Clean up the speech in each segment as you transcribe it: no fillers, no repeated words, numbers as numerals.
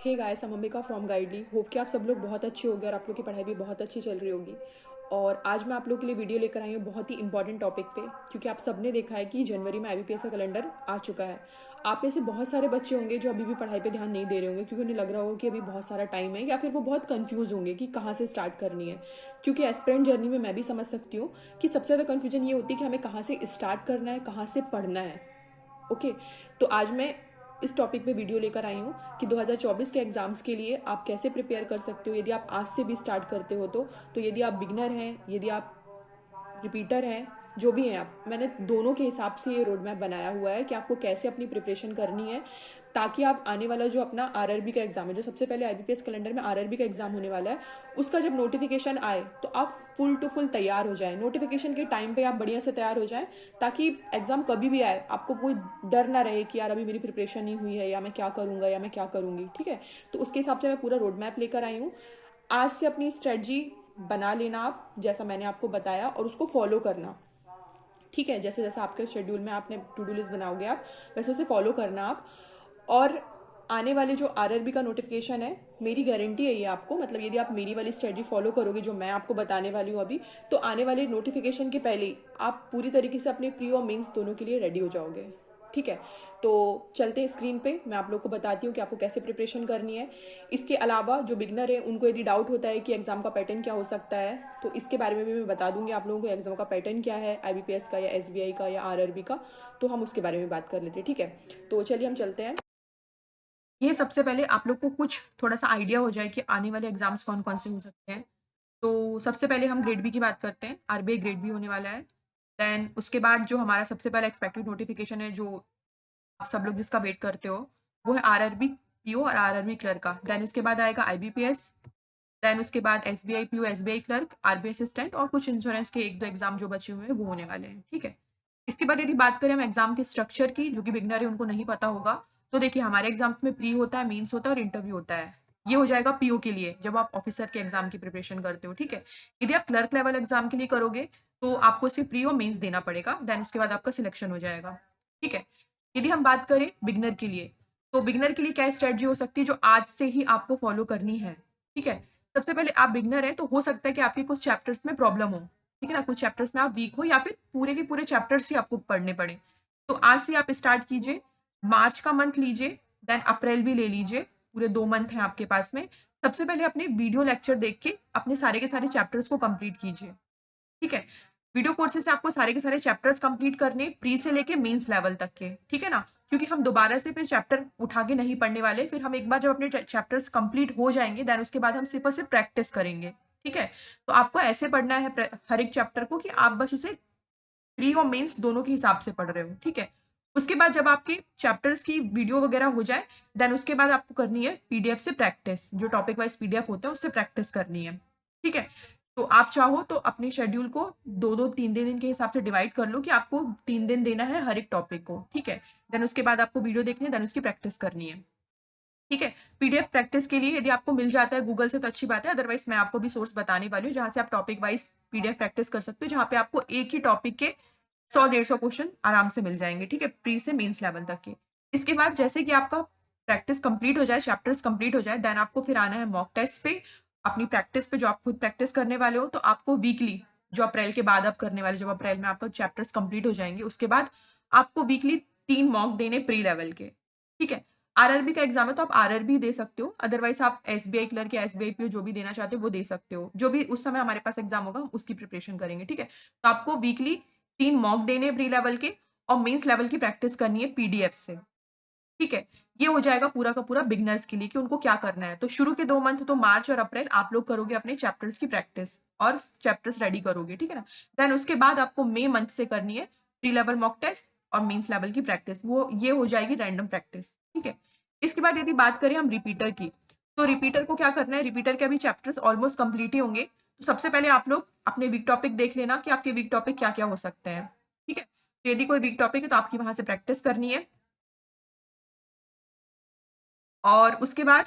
Hey guys, I'm Ambika from Guidely. Hope कि आप सब लोग बहुत अच्छे होंगे और आप लोग की पढ़ाई भी बहुत अच्छी चल रही होगी। और आज मैं आप लोग के लिए वीडियो लेकर आई हूँ बहुत ही इंपॉर्टेंट टॉपिक पे, क्योंकि आप सबने देखा है कि जनवरी में आईबीपीएस का कैलेंडर आ चुका है। आप में से बहुत सारे बच्चे होंगे जो अभी भी पढ़ाई पे ध्यान नहीं दे रहे होंगे, क्योंकि उन्हें लग रहा होगा कि अभी बहुत सारा टाइम है, या फिर वो बहुत कंफ्यूज होंगे कि कहाँ से स्टार्ट करनी है। क्योंकि एस्पिरेंट जर्नी में मैं भी समझ सकती हूँ कि सबसे ज़्यादा कन्फ्यूजन ये होती है कि हमें कहाँ से स्टार्ट करना है, कहाँ से पढ़ना है। ओके, तो आज मैं इस टॉपिक पे वीडियो लेकर आई हूँ कि 2024 के एग्जाम्स के लिए आप कैसे प्रिपेयर कर सकते हो, यदि आप आज से भी स्टार्ट करते हो तो यदि आप बिगनर हैं, यदि आप रिपीटर हैं, जो भी हैं आप, मैंने दोनों के हिसाब से ये रोड मैप बनाया हुआ है कि आपको कैसे अपनी प्रिपरेशन करनी है, ताकि आप आने वाला जो अपना आरआरबी का एग्जाम है, जो सबसे पहले आईबीपीएस कैलेंडर में आरआरबी का एग्जाम होने वाला है, उसका जब नोटिफिकेशन आए तो आप फुल टू फुल तैयार हो जाएं। नोटिफिकेशन के टाइम पे आप बढ़िया से तैयार हो जाएं, ताकि एग्जाम कभी भी आए आपको कोई डर ना रहे कि यार अभी मेरी प्रिपरेशन नहीं हुई है, या मैं क्या करूंगा या मैं क्या करूंगी। ठीक है, तो उसके हिसाब से मैं पूरा रोड मैप लेकर आई हूँ। आज से अपनी स्ट्रेटजी बना लेना आप, जैसा मैंने आपको बताया, और उसको फॉलो करना। ठीक है, जैसे जैसे आपके शेड्यूल में आपने टू डू लिस्ट बनाओगे आप, वैसे उसे फॉलो करना आप। और आने वाले जो आरआरबी का नोटिफिकेशन है, मेरी गारंटी है ये आपको, मतलब यदि आप मेरी वाली स्ट्रेटजी फॉलो करोगे जो मैं आपको बताने वाली हूँ अभी, तो आने वाले नोटिफिकेशन के पहले ही आप पूरी तरीके से अपने प्री और मेंस दोनों के लिए रेडी हो जाओगे। ठीक है, तो चलते हैं स्क्रीन पे, मैं आप लोग को बताती हूँ कि आपको कैसे प्रिपरेशन करनी है। इसके अलावा जो बिगनर है उनको यदि डाउट होता है कि एग्जाम का पैटर्न क्या हो सकता है, तो इसके बारे में भी मैं बता दूंगी आप लोगों को एग्जाम का पैटर्न क्या है, आईबीपीएस का या एसबीआई का या आरआरबी का। तो हम उसके बारे में बात कर लेते हैं। ठीक है, तो चलिए हम चलते हैं। ये सबसे पहले आप लोग को कुछ थोड़ा सा आइडिया हो जाए कि आने वाले एग्जाम्स कौन कौन से हो सकते हैं। तो सबसे पहले हम ग्रेड बी की बात करते हैं। आरबीआई ग्रेड बी होने वाला है। देन उसके बाद जो हमारा सबसे पहला एक्सपेक्टेड नोटिफिकेशन है, जो आप सब लोग जिसका वेट करते हो, वो है आरआरबी पीओ और आरआरबी क्लर्क का। देन उसके बाद आएगा आईबीपीएस। देन उसके बाद SBI PO, SBI clerk, RBI assistant, और कुछ इंश्योरेंस के एक दो एग्जाम जो बचे हुए हैं वो होने वाले हैं। ठीक है, इसके बाद यदि बात करें हम एग्जाम के स्ट्रक्चर की, जो कि बिगनर है उनको नहीं पता होगा, तो देखिए हमारे एग्जाम में प्री होता है, मेंस होता है और इंटरव्यू होता है। ये हो जाएगा पीओ के लिए, जब आप ऑफिसर के एग्जाम की प्रिपरेशन करते हो। ठीक है, यदि आप क्लर्क लेवल एग्जाम के लिए करोगे तो आपको इसके प्री और मेंस देना पड़ेगा। देन उसके बाद आपका सिलेक्शन हो जाएगा। ठीक है, यदि हम बात करें बिगनर के लिए, तो बिगनर के लिए क्या स्ट्रेटजी हो सकती है जो आज से ही आपको फॉलो करनी है। ठीक है, सबसे पहले आप बिगनर हैं तो हो सकता है कि आपके कुछ चैप्टर्स में प्रॉब्लम हो। ठीक है ना, कुछ चैप्टर्स में आप वीक हो, या फिर पूरे के पूरे चैप्टर्स ही आपको पढ़ने पड़े। तो आज से आप स्टार्ट कीजिए। मार्च का मंथ लीजिए, देन अप्रैल भी ले लीजिए, पूरे 2 मंथ हैं आपके पास में। सबसे पहले अपने वीडियो लेक्चर देख के अपने सारे के सारे चैप्टर्स को कंप्लीट कीजिए। ठीक है, वीडियो कोर्सेज से आपको सारे के सारे चैप्टर्स कंप्लीट करने, प्री से लेके मेंस लेवल तक के। ठीक है ना, क्योंकि हम दोबारा से फिर चैप्टर उठा के नहीं पढ़ने वाले। फिर हम एक बार जब अपने चैप्टर्स कंप्लीट हो जाएंगे, देन उसके बाद हम सिर्फ और सिर्फ प्रैक्टिस करेंगे। ठीक है, तो आपको ऐसे पढ़ना है हर एक चैप्टर को कि आप बस उसे प्री और मेंस दोनों के हिसाब से पढ़ रहे हो। ठीक है, उसके बाद जब आपके चैप्टर्स की वीडियो वगैरह हो जाए, देन उसके बाद आपको करनी है पीडीएफ से प्रैक्टिस, जो टॉपिक वाइज पीडीएफ होता है उससे प्रैक्टिस करनी है। ठीक है, तो आप चाहो तो अपने शेड्यूल को 2-2 3 दिन के हिसाब से डिवाइड कर लो कि आपको 3 दिन देना है हर एक टॉपिक को। ठीक है, देन उसके बाद आपको वीडियो देखनी है, देन उसकी प्रैक्टिस करनी है। ठीक है, पीडीएफ प्रैक्टिस के लिए यदि आपको मिल जाता है गूगल से तो अच्छी बात है, अदरवाइज मैं आपको भी सोर्स बताने वाली हूँ जहां से आप टॉपिक वाइज पीडीएफ प्रैक्टिस कर सकते हो, जहां पे आपको एक ही टॉपिक के 100-150 क्वेश्चन आराम से मिल जाएंगे। ठीक है, प्री से मेंस लेवल तक के। इसके बाद जैसे कि आपका प्रैक्टिस कंप्लीट हो जाए, चैप्टर्स कंप्लीट हो जाए, देन आपको फिर आना है मॉक टेस्ट पे। अपनी प्रैक्टिस पे जो आप खुद प्रैक्टिस करने वाले हो, तो आपको वीकली, जो अप्रैल के बाद आप करने वाले, जब अप्रैल में आपका चैप्टर्स कंप्लीट हो जाएंगे, उसके बाद आपको वीकली 3 मॉक देने प्री लेवल के। ठीक है, आरआरबी का एग्जाम है तो आप आरआरबी दे सकते हो, अदरवाइज आप एसबीआई क्लर्क या एसबीआई पीओ जो भी देना चाहते हो वो दे सकते हो। जो भी उस समय हमारे पास एग्जाम होगा हम उसकी प्रिपरेशन करेंगे। ठीक है, तो आपको वीकली 3 मॉक देने प्री लेवल के, और मेंस लेवल की प्रैक्टिस करनी है पीडीएफ से। ठीक है, ये हो जाएगा पूरा का पूरा बिगनर्स के लिए कि उनको क्या करना है। तो शुरू के 2 मंथ, तो मार्च और अप्रैल, आप लोग करोगे अपने चैप्टर्स की प्रैक्टिस और चैप्टर्स रेडी करोगे। ठीक है ना, देन उसके बाद आपको मई मंथ से करनी है प्री लेवल मॉक टेस्ट और मेंस लेवल की प्रैक्टिस, वो ये हो जाएगी रैंडम प्रैक्टिस। ठीक है, इसके बाद यदि बात करें हम रिपीटर की, तो रिपीटर को क्या करना है, रिपीटर के अभी चैप्टर्स ऑलमोस्ट कंप्लीट ही होंगे। तो सबसे पहले आप लोग अपने वीक टॉपिक देख लेना कि आपके वीक टॉपिक क्या क्या हो सकते हैं। ठीक है, तो यदि कोई वीक टॉपिक है तो आपकी वहां से प्रैक्टिस करनी है, और उसके बाद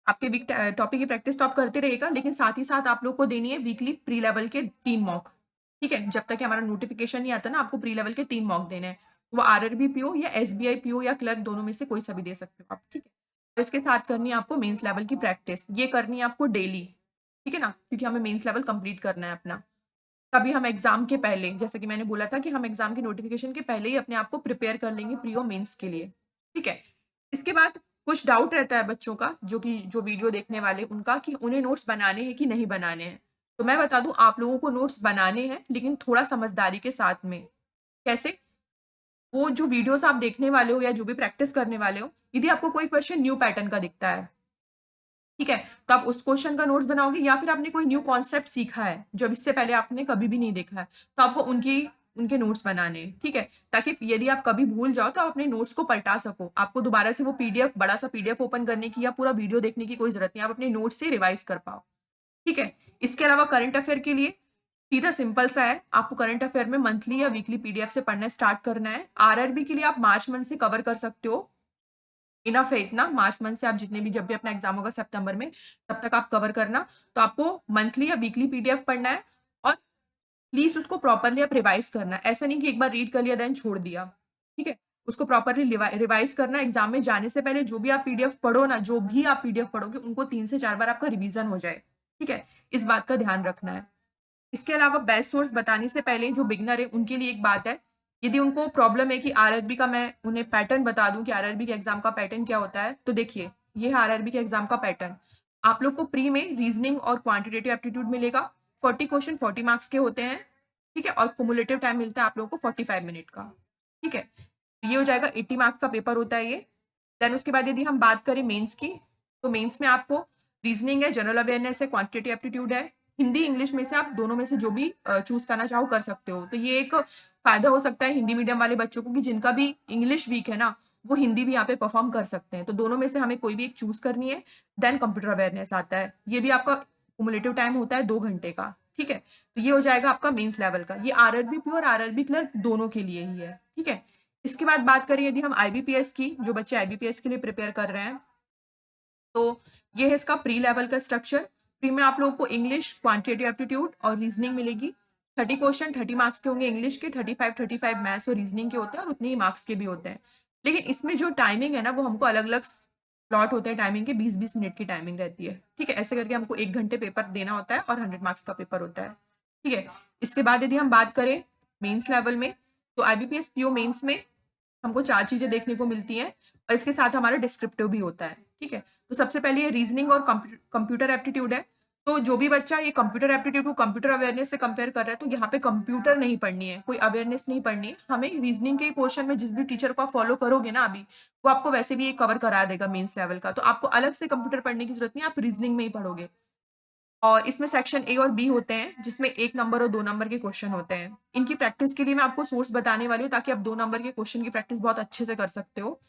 आपके वीक टॉपिक की प्रैक्टिस तो आप करते रहिएगा, लेकिन साथ ही साथ आप लोग को देनी है वीकली प्री लेवल के 3 मॉक। ठीक है, जब तक कि हमारा नोटिफिकेशन नहीं आता ना, आपको प्री लेवल के 3 मॉक देने हैं। वो आरआरबी पीओ या एसबीआई पीओ या क्लर्क, दोनों में से कोई सा भी दे सकते हो आप। ठीक है, और इसके साथ करनी है आपको मेंस लेवल की प्रैक्टिस, ये करनी है आपको डेली, ठीक है ना, क्योंकि हमें मेंस लेवल कंप्लीट करना है अपना। तभी हम एग्जाम के पहले, जैसे कि मैंने बोला था कि हम एग्जाम की नोटिफिकेशन के पहले ही अपने आप को प्रिपेयर कर लेंगे प्री और मेंस के लिए, ठीक है। इसके बाद कुछ डाउट रहता है बच्चों का, जो वीडियो देखने वाले उनका, कि उन्हें नोट्स बनाने हैं कि नहीं बनाने हैं। तो मैं बता दूं, आप लोगों को नोट्स बनाने हैं, लेकिन थोड़ा समझदारी के साथ में। कैसे? वो जो वीडियोस आप देखने वाले हो या जो भी प्रैक्टिस करने वाले हो, यदि आपको कोई क्वेश्चन न्यू पैटर्न का दिखता है, ठीक है, तो आप उस क्वेश्चन का नोट्स बनाओगे, या फिर आपने कोई न्यू कॉन्सेप्ट सीखा है जो इससे पहले आपने कभी भी नहीं देखा है, तो आपको उनके नोट्स बनाने हैं, ठीक है, ताकि यदि आप कभी भूल जाओ तो आप अपने नोट्स को पलटा सको, आपको दोबारा से वो पीडीएफ, बड़ा सा पीडीएफ ओपन करने की या पूरा वीडियो देखने की कोई जरूरत नहीं, आप अपने नोट्स से रिवाइज कर पाओ, ठीक है। इसके अलावा करंट अफेयर के लिए सीधा सिंपल सा है, आपको करंट अफेयर में मंथली या वीकली पीडीएफ से पढ़ना स्टार्ट करना है। आरआरबी के लिए आप मार्च मंथ से कवर कर सकते हो, इनफ है इतना, मार्च मंथ से आप जितने भी, जब भी अपना एग्जाम होगा सितंबर में, तब तक आप कवर करना। तो आपको मंथली या वीकली पीडीएफ पढ़ना है, और प्लीज उसको प्रॉपरली आप रिवाइज करना है, ऐसा नहीं कि एक बार रीड कर लिया देन छोड़ दिया, ठीक है। उसको प्रॉपरली रिवाइज करना, एग्जाम में जाने से पहले जो भी आप पीडीएफ पढ़ो ना, जो भी आप पीडीएफ पढ़ोगे उनको 3 से 4 बार आपका रिवीजन हो जाए, ठीक है, इस बात का ध्यान रखना है। इसके अलावा बेस्ट सोर्स बताने से पहले जो बिगनर है उनके लिए एक बात है, यदि उनको प्रॉब्लम है कि आरआरबी का मैं उन्हें पैटर्न बता दूं कि आरआरबी के एग्जाम का पैटर्न क्या होता है, तो देखिए ये है आरआरबी के एग्जाम का पैटर्न। आप लोग को प्री में रीजनिंग और क्वांटिटेटिव एप्टीट्यूड मिलेगा, 40 क्वेश्चन 40 मार्क्स के होते हैं, ठीक है, और कुमुलेटिव टाइम मिलता है आप लोगों को 45 मिनट का, ठीक है। ये हो जाएगा 80 मार्क्स का पेपर होता है ये। देन उसके बाद यदि हम बात करें मेंस की, तो मेंस में आपको रीजनिंग है, जनरल अवेयरनेस है, क्वांटिटेटिव एप्टीट्यूड है, हिंदी इंग्लिश में से आप दोनों में से जो भी चूज करना चाहो कर सकते हो। तो ये एक फायदा हो सकता है हिंदी मीडियम वाले बच्चों को, कि जिनका भी इंग्लिश वीक है ना, वो हिंदी भी यहाँ पे परफॉर्म कर सकते हैं। तो दोनों में से हमें कोई भी एक चूज करनी है। देन कंप्यूटर अवेयरनेस आता है, ये भी आपका कुमुलेटिव टाइम होता है 2 घंटे का, ठीक है। तो ये हो जाएगा आपका मेंस लेवल का, ये आरआरबी प्योर आरआरबी क्लर्क दोनों के लिए ही है, ठीक है। इसके बाद बात करें यदि हम आईबीपीएस की, जो बच्चे आईबीपीएस के लिए प्रिपेयर कर रहे हैं, तो ये है इसका प्री लेवल का स्ट्रक्चर। प्री में आप लोगों को इंग्लिश, क्वांटिटेटिव एप्टीट्यूड और रीजनिंग मिलेगी। 30 क्वेश्चन 30 मार्क्स के होंगे इंग्लिश के, 35 मैथ्स और रीजनिंग के होते हैं, और उतने ही मार्क्स के भी होते हैं। लेकिन इसमें जो टाइमिंग है ना, वो हमको अलग अलग स्लॉट होते हैं टाइमिंग के, 20-20 मिनट की टाइमिंग रहती है, ठीक है। ऐसे करके हमको 1 घंटे पेपर देना होता है, और 100 मार्क्स का पेपर होता है, ठीक है। इसके बाद यदि हम बात करें मेंस लेवल में, तो आईबीपीएस पीओ मेंस में हमको 4 चीजें देखने को मिलती हैं, और इसके साथ हमारा डिस्क्रिप्टिव भी होता है, ठीक है। तो सबसे पहले ये रीजनिंग और कंप्यूटर एप्टीट्यूड है। तो जो भी बच्चा ये कंप्यूटर एप्टीट्यूड को कंप्यूटर अवेयरनेस से कंपेयर कर रहा है, तो यहाँ पे कंप्यूटर नहीं पढ़नी है, कोई अवेयरनेस नहीं पढ़नी है हमें। रीजनिंग के पोर्शन में जिस भी टीचर को आप फॉलो करोगे ना अभी, वो आपको वैसे भी ये कवर करा देगा मेंस लेवल का, तो आपको अलग से कंप्यूटर पढ़ने की जरूरत नहीं, आप रीजनिंग में ही पढ़ोगे। और इसमें सेक्शन ए और बी होते हैं, जिसमें 1 नंबर और 2 नंबर के क्वेश्चन होते हैं। इनकी प्रैक्टिस के लिए मैं आपको सोर्स बताने वाली हूँ, ताकि आप 2 नंबर के क्वेश्चन की प्रैक्टिस बहुत अच्छे से कर सकते हो।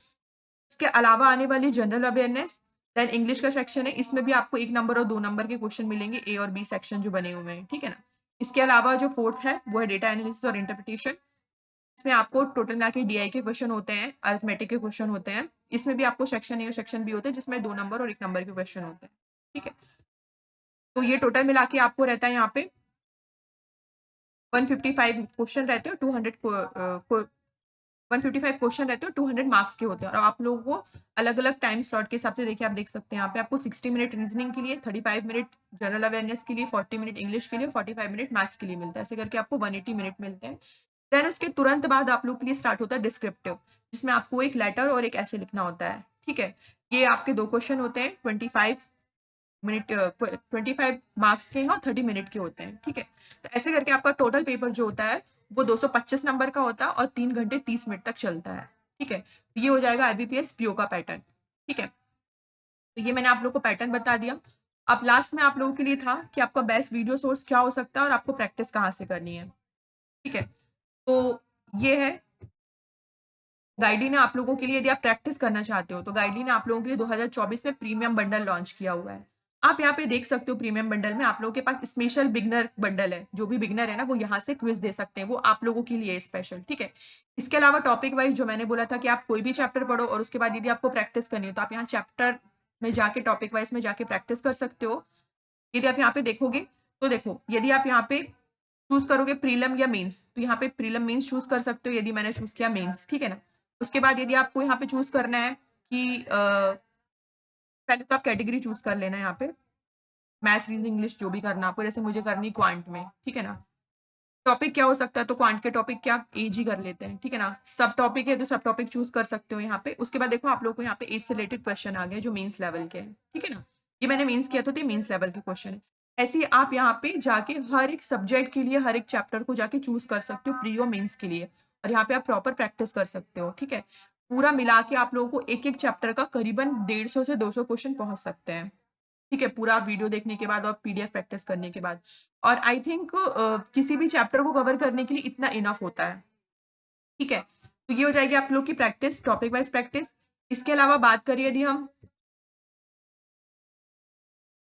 इसके अलावा आने वाली जनरल अवेयरनेस, देन इंग्लिश का सेक्शन है, इसमें भी आपको 1 नंबर और 2 नंबर के क्वेश्चन मिलेंगे, ए और बी सेक्शन जो बने हुए हैं, ठीक है ना। इसके अलावा जो फोर्थ है वो है डेटा एनालिसिस और इंटरप्रिटेशन। इसमें आपको टोटल मिला के डीआई के क्वेश्चन होते हैं, अरिथमेटिक के क्वेश्चन होते हैं। इसमें भी आपको सेक्शन ए और सेक्शन बी होते हैं, जिसमें 2 नंबर और 1 नंबर के क्वेश्चन होते हैं, ठीक है। तो ये टोटल मिला के आपको रहता है यहाँ पे 155 क्वेश्चन रहते हैं, 155 क्वेश्चन रहते हैं, 200 मार्क्स के होते हैं। और आप लोगों को अलग अलग टाइम स्लॉट के हिसाब से देखिए, आप देख सकते हैं यहाँ पे आपको 60 मिनट रीजनिंग के लिए, 35 मिनट जनरल अवेयरनेस के लिए, 40 मिनट इंग्लिश के लिए, 45 मिनट मैथ्स के लिए मिलता है। ऐसे करके आपको 180 मिनट मिलते हैं। देन उसके तुरंत बाद आप लोग के लिए स्टार्ट होता है डिस्क्रिप्टिव, जिसमें आपको एक लेटर और एक ऐसे लिखना होता है, ठीक है। ये आपके 2 क्वेश्चन होते हैं, 25 मिनट 25 मार्क्स के हैं, और 30 मिनट के होते हैं, ठीक है। तो ऐसे करके आपका टोटल पेपर जो होता है वो 225 नंबर का होता है, और 3 घंटे 30 मिनट तक चलता है, ठीक है। ये हो जाएगा आईबीपीएस पीओ का पैटर्न, ठीक है। तो ये मैंने आप लोग को पैटर्न बता दिया। अब लास्ट में आप लोगों के लिए था कि आपका बेस्ट वीडियो सोर्स क्या हो सकता है, और आपको प्रैक्टिस कहाँ से करनी है, ठीक है। तो ये है गाइडी ने आप लोगों के लिए, यदि आप प्रैक्टिस करना चाहते हो, तो गाइडी ने आप लोगों के लिए 2024 में प्रीमियम बंडल लॉन्च किया हुआ है। आप यहाँ पे देख सकते हो, प्रीमियम बंडल में आप लोगों के पास स्पेशल बिगनर बंडल है, जो भी बिगनर है ना वो यहाँ से क्विज दे सकते हैं, वो आप लोगों के लिए स्पेशल, ठीक है। इसके अलावा टॉपिक वाइज जो मैंने बोला था कि आप कोई भी चैप्टर पढ़ो, और उसके बाद यदि आपको प्रैक्टिस करनी हो, तो आप यहाँ चैप्टर में जाके टॉपिक वाइज में जाके प्रैक्टिस कर सकते हो। यदि आप यहाँ पे देखोगे, तो देखो यदि आप यहाँ पे चूज करोगे प्रीलम या मेंस, तो यहाँ पे प्रीलम मेंस चूज कर सकते हो, यदि मैंने चूज किया मेंस, ठीक है ना। उसके बाद यदि आपको यहाँ पे चूज करना है कि पहले तो आप कैटेगरी चूज कर लेना यहाँ पे, मैथ्स रीजनिंग इंग्लिश जो भी करना आपको, जैसे मुझे करनी क्वांट में, ठीक है ना। टॉपिक क्या हो सकता है, तो क्वांट के टॉपिक क्या एज ही कर लेते हैं, ठीक है ना। सब टॉपिक है तो सब टॉपिक चूज कर सकते हो यहाँ पे। उसके बाद देखो आप लोग को यहाँ पे एज से रिलेटेड क्वेश्चन आ गए जो मेंस लेवल के हैं, ठीक है ना। ये मैंने मेंस किया था तो ये मेंस लेवल के क्वेश्चन है। ऐसे ही आप यहाँ पे जाके हर एक सब्जेक्ट के लिए हर एक चैप्टर को जाके चूज कर सकते हो प्री और मेंस के लिए, और यहाँ पे आप प्रॉपर प्रैक्टिस कर सकते हो, ठीक है। पूरा मिला के आप लोगों को एक एक चैप्टर का करीबन 150 से 200 क्वेश्चन पहुंच सकते हैं, ठीक है, पूरा वीडियो देखने के बाद और पीडीएफ प्रैक्टिस करने के बाद। और आई थिंक किसी भी चैप्टर को कवर करने के लिए इतना इनफ होता है, ठीक है। तो ये हो जाएगी आप लोग की प्रैक्टिस, टॉपिक वाइज प्रैक्टिस। इसके अलावा बात करिए यदि हम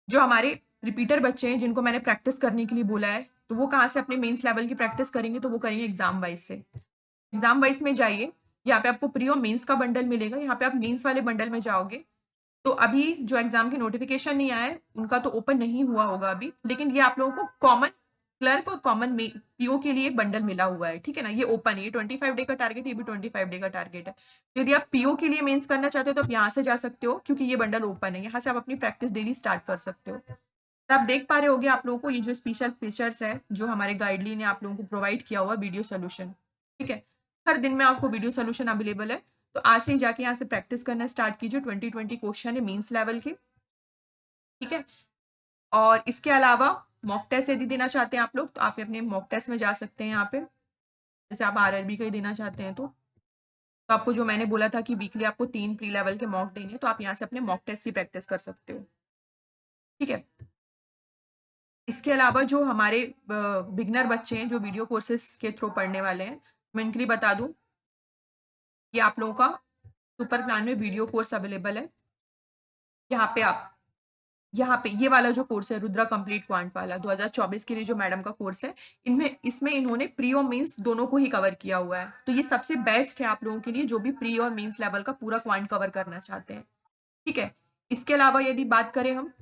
जो हमारे रिपीटर बच्चे हैं जिनको मैंने प्रैक्टिस करने के लिए बोला है, तो वो कहाँ से अपने मेंस लेवल की प्रैक्टिस करेंगे, तो वो करेंगे एग्जाम वाइज से। एग्जाम वाइज में जाइए, यहाँ पे आपको प्री और मेंस का बंडल मिलेगा, यहाँ पे आप मेंस वाले बंडल में जाओगे तो अभी जो एग्जाम के नोटिफिकेशन नहीं आया है उनका तो ओपन नहीं हुआ होगा अभी, लेकिन ये आप लोगों को कॉमन क्लर्क और कॉमन पीओ के लिए बंडल मिला हुआ है, ठीक है ना। ये ओपन है, ये 25 डे का टारगेट, ये भी 25 डे का टारगेट है। तो यदि आप पीओ के लिए मेंस करना चाहते हो तो आप यहाँ से जा सकते हो, क्योंकि ये बंडल ओपन है, यहाँ से आप अपनी प्रैक्टिस डेली स्टार्ट कर सकते हो। तो आप देख पा रहे होगे आप लोगों को ये जो स्पेशल फीचर्स है जो हमारे गाइडलाइन ने आप लोगों को प्रोवाइड किया हुआ वीडियो सोल्यूशन, ठीक है। हर दिन में आपको वीडियो सोल्यूशन अवेलेबल है, तो आज से ही जाके यहाँ से प्रैक्टिस करना स्टार्ट कीजिए। 2020 क्वेश्चन है मीन्स लेवल के, ठीक है। और इसके अलावा मॉक टेस्ट यदि देना चाहते हैं आप लोग तो आप अपने मॉक टेस्ट में जा सकते हैं यहाँ पे, जैसे आप आरआरबी का ही देना चाहते हैं तो आपको जो मैंने बोला था कि वीकली आपको 3 प्री लेवल के मॉक देने, तो आप यहाँ से अपने मॉक टेस्ट की प्रैक्टिस कर सकते हो, ठीक है। इसके अलावा जो हमारे बिगनर बच्चे हैं जो वीडियो कोर्सेज के थ्रू पढ़ने वाले हैं, मैं इनके लिए बता दूं कि आप लोगों का सुपर प्लान में वीडियो कोर्स अवेलेबल है। यहाँ पे ये वाला जो कोर्स है रुद्रा कंप्लीट क्वांट वाला 2024 के लिए जो मैडम का कोर्स है, इसमें इन्होंने प्री और मेंस दोनों को ही कवर किया हुआ है, तो ये सबसे बेस्ट है आप लोगों के लिए जो भी प्री और मेंस लेवल का पूरा क्वांट कवर करना चाहते हैं, ठीक है। इसके अलावा यदि बात करें हम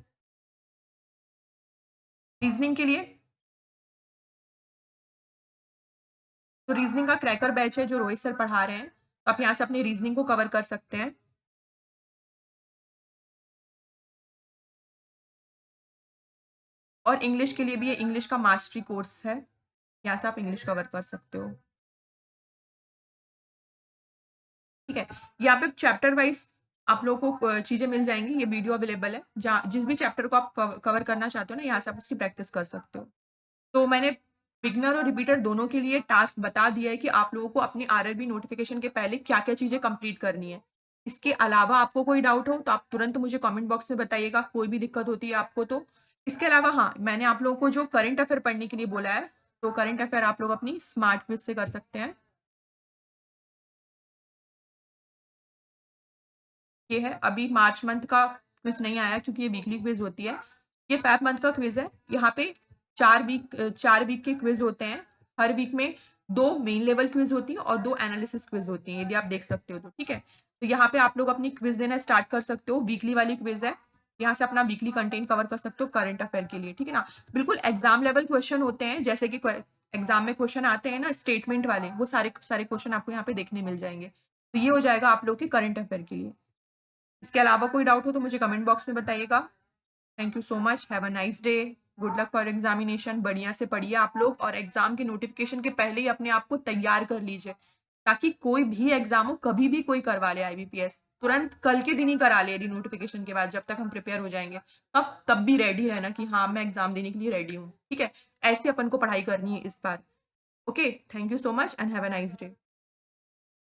रीजनिंग के लिए, तो रीजनिंग का क्रैकर बैच है जो रोहित सर पढ़ा रहे हैं, तो आप यहाँ से अपनी रीजनिंग को कवर कर सकते हैं। और इंग्लिश के लिए भी ये इंग्लिश का मास्टरी कोर्स है, यहाँ से आप इंग्लिश कवर कर सकते हो, ठीक है। यहाँ पे चैप्टर वाइज आप लोगों को चीजें मिल जाएंगी, ये वीडियो अवेलेबल है, जहाँ जिस भी चैप्टर को आप कवर करना चाहते हो ना यहाँ से आप उसकी प्रैक्टिस कर सकते हो। तो मैंने बिगनर और रिपीटर दोनों के लिए टास्क बता दिया है कि आप लोगों को अपनी आरआरबी नोटिफिकेशन के पहले क्या क्या चीजें कंप्लीट करनी है। इसके अलावा आपको कोई डाउट हो तो आप तुरंत मुझे कमेंट बॉक्स में बताइएगा, कोई भी दिक्कत होती है आपको तो। इसके अलावा हाँ, मैंने आप लोगों को जो करंट अफेयर पढ़ने के लिए बोला है, तो करंट अफेयर आप लोग अपनी स्मार्ट क्विज से कर सकते हैं। ये है, अभी मार्च मंथ का क्विज नहीं आया क्योंकि ये वीकली क्विज होती है, ये फेब मंथ का क्विज है। यहाँ पे 4 वीक के क्विज होते हैं, हर वीक में 2 मेन लेवल क्विज होती है और 2 एनालिसिस क्विज होती है, यदि आप देख सकते हो तो, ठीक है। तो यहाँ पे आप लोग अपनी क्विज देना स्टार्ट कर सकते हो, वीकली वाली क्विज है, यहाँ से अपना वीकली कंटेंट कवर कर सकते हो करंट अफेयर के लिए, ठीक है ना। बिल्कुल एग्जाम लेवल क्वेश्चन होते हैं, जैसे कि एग्जाम में क्वेश्चन आते हैं ना स्टेटमेंट वाले, वो सारे सारे क्वेश्चन आपको यहाँ पे देखने मिल जाएंगे। तो ये हो जाएगा आप लोग के करंट अफेयर के लिए। इसके अलावा कोई डाउट हो तो मुझे कमेंट बॉक्स में बताइएगा। Thank you so much, have a nice day, good luck for examination. बढ़िया से पढ़िए आप लोग, और एग्जाम के नोटिफिकेशन के पहले ही अपने आप को तैयार कर लीजिए, ताकि कोई भी एग्जाम हो, कभी भी कोई करवा ले आईबीपीएस, तुरंत कल के दिन ही करा ले यदि नोटिफिकेशन के बाद, जब तक हम प्रिपेयर हो जाएंगे तब भी रेडी रहना कि हाँ मैं एग्जाम देने के लिए रेडी हूँ, ठीक है। ऐसे अपन को पढ़ाई करनी है इस बार। Okay, thank you so much and have a nice day.